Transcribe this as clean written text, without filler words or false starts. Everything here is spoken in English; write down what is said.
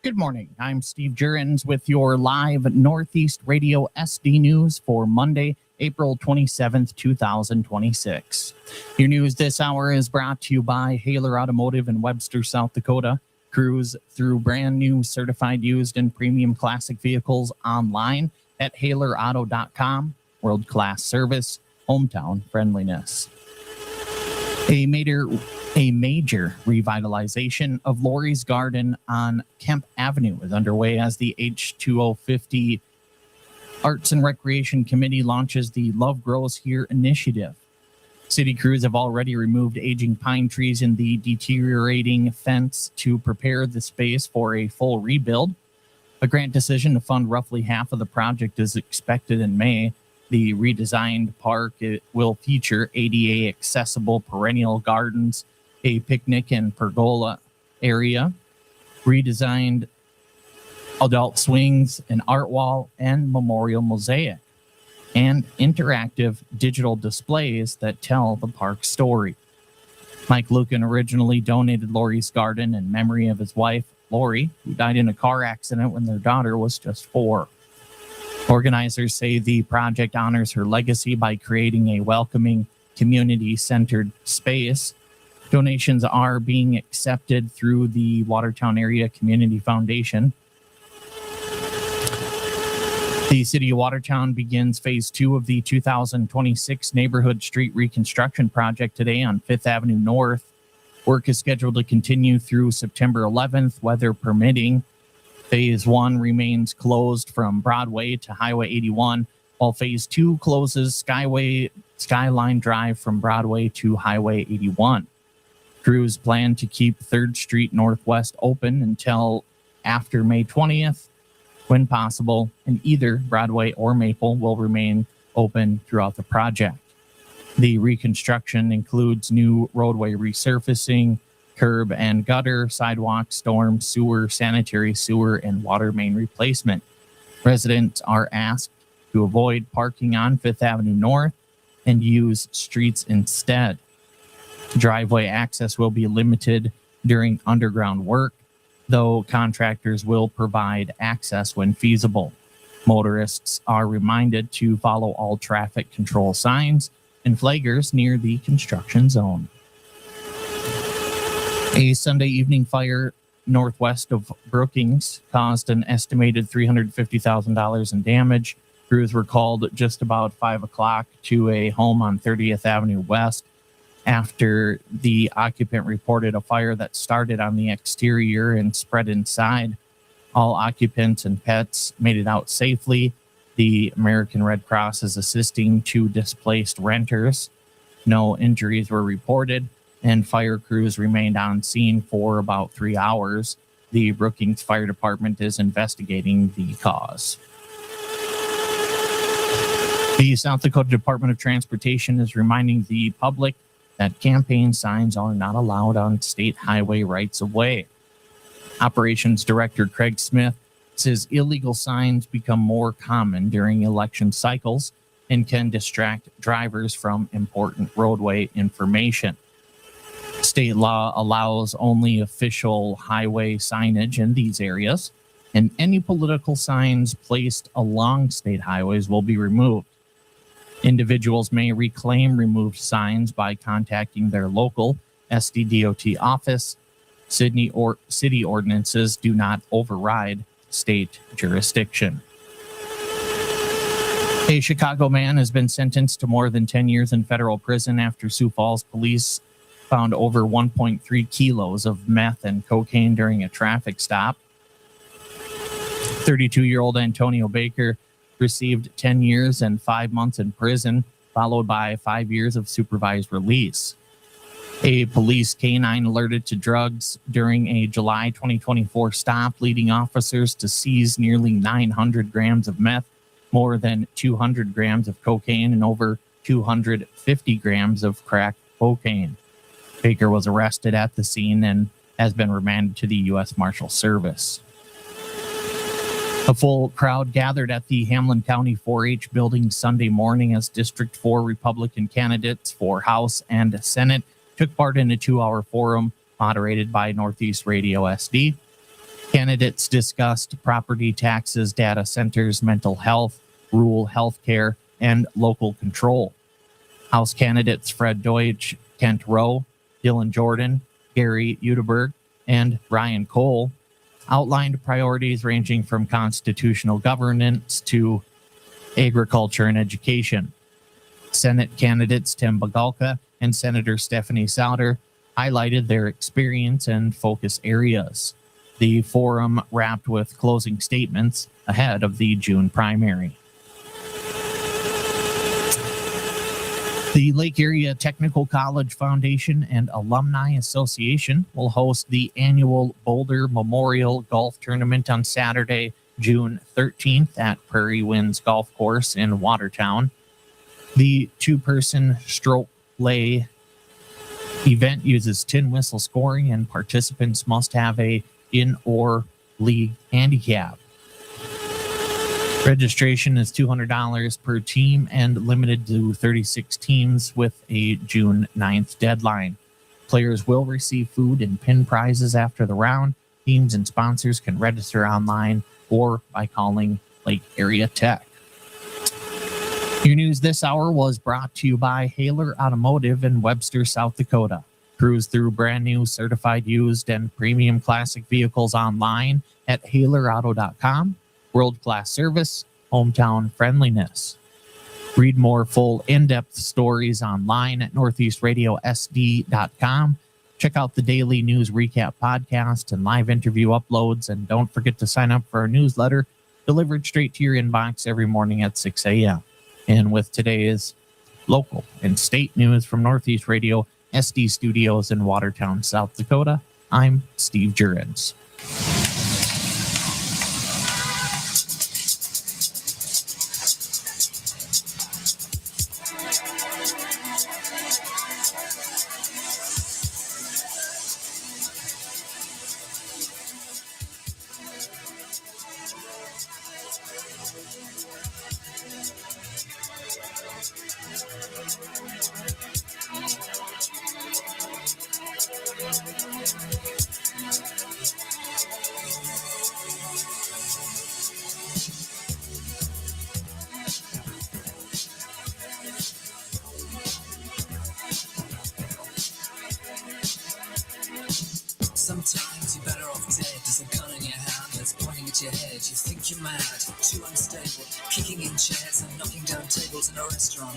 Good morning. I'm Steve Jurrens with your live Northeast Radio SD News for Monday, April 27th, 2026. Your news this hour is brought to you by Hahler Automotive in Webster, South Dakota. Cruise through brand new certified used and premium classic vehicles online at hahlerauto.com. World-class service, hometown friendliness. A major revitalization of Laurie's Garden on Kemp Avenue is underway as the H2050 Arts and Recreation Committee launches the Love Grows Here initiative. City crews have already removed aging pine trees in the deteriorating fence to prepare the space for a full rebuild. A grant decision to fund roughly half of the project is expected in May. The redesigned park will feature ADA accessible perennial gardens, a picnic and pergola area, redesigned adult swings, an art wall, and memorial mosaic, and interactive digital displays that tell the park's story. Mike Lucan originally donated Laurie's Garden in memory of his wife, Laurie, who died in a car accident when their daughter was just 4. Organizers say the project honors her legacy by creating a welcoming, community-centered space. Donations are being accepted through the Watertown Area Community Foundation. The City of Watertown begins Phase 2 of the 2026 Neighborhood Street Reconstruction Project today on 5th Avenue North. Work is scheduled to continue through September 11th, weather permitting. Phase 1 remains closed from Broadway to Highway 81, while Phase 2 closes Skyline Drive from Broadway to Highway 81. Crews plan to keep 3rd Street Northwest open until after May 20th, when possible, and either Broadway or Maple will remain open throughout the project. The reconstruction includes new roadway resurfacing, curb and gutter, sidewalk, storm, sewer, sanitary sewer, and water main replacement. Residents are asked to avoid parking on 5th Avenue North and use streets instead. Driveway access will be limited during underground work, though contractors will provide access when feasible. Motorists are reminded to follow all traffic control signs and flaggers near the construction zone. A Sunday evening fire northwest of Brookings caused an estimated $350,000 in damage. Crews were called just about 5 o'clock to a home on 30th Avenue West after the occupant reported a fire that started on the exterior and spread inside. All occupants and pets made it out safely. The American Red Cross is assisting 2 displaced renters. No injuries were reported, and fire crews remained on scene for about 3 hours. The Brookings Fire Department is investigating the cause. The South Dakota Department of Transportation is reminding the public that campaign signs are not allowed on state highway rights-of-way. Operations Director Craig Smith says illegal signs become more common during election cycles and can distract drivers from important roadway information. State law allows only official highway signage in these areas, and any political signs placed along state highways will be removed. Individuals may reclaim removed signs by contacting their local SDDOT office. City ordinances do not override state jurisdiction. A Chicago man has been sentenced to more than 10 years in federal prison after Sioux Falls police found over 1.3 kilos of meth and cocaine during a traffic stop. 32-year-old Antonio Baker received 10 years and 5 months in prison, followed by 5 years of supervised release. A police canine alerted to drugs during a July 2024 stop, leading officers to seize nearly 900 grams of meth, more than 200 grams of cocaine, and over 250 grams of crack cocaine. Baker was arrested at the scene and has been remanded to the U.S. Marshal Service. A full crowd gathered at the Hamlin County 4-H building Sunday morning as District 4 Republican candidates for House and Senate took part in a 2-hour forum moderated by Northeast Radio SD. Candidates discussed property taxes, data centers, mental health, rural health care, and local control. House candidates Fred Deutsch, Kent Rowe, Dylan Jordan, Gary Udeberg, and Ryan Cole outlined priorities ranging from constitutional governance to agriculture and education. Senate candidates Tim Bagalka and Senator Stephanie Sauter highlighted their experience and focus areas. The forum wrapped with closing statements ahead of the June primary. The Lake Area Technical College Foundation and Alumni Association will host the annual Boulder Memorial Golf Tournament on Saturday, June 13th at Prairie Winds Golf Course in Watertown. The two-person stroke play event uses tin whistle scoring, and participants must have a in-or league handicap. Registration is $200 per team and limited to 36 teams with a June 9th deadline. Players will receive food and pin prizes after the round. Teams and sponsors can register online or by calling Lake Area Tech. Your news this hour was brought to you by Hahler Automotive in Webster, South Dakota. Cruise through brand new, certified used, and premium classic vehicles online at HahlerAuto.com. World-class service, hometown friendliness. Read more full in-depth stories online at northeastradiosd.com. Check out the daily news recap podcast and live interview uploads. And don't forget to sign up for our newsletter delivered straight to your inbox every morning at 6 a.m. And with today's local and state news from Northeast Radio SD Studios in Watertown, South Dakota, I'm Steve Jurrens. Sometimes you're better off dead. There's a gun in your hand that's pointing at your head. You think you're mad, too unstable, kicking in chairs and knocking down tables in a restaurant.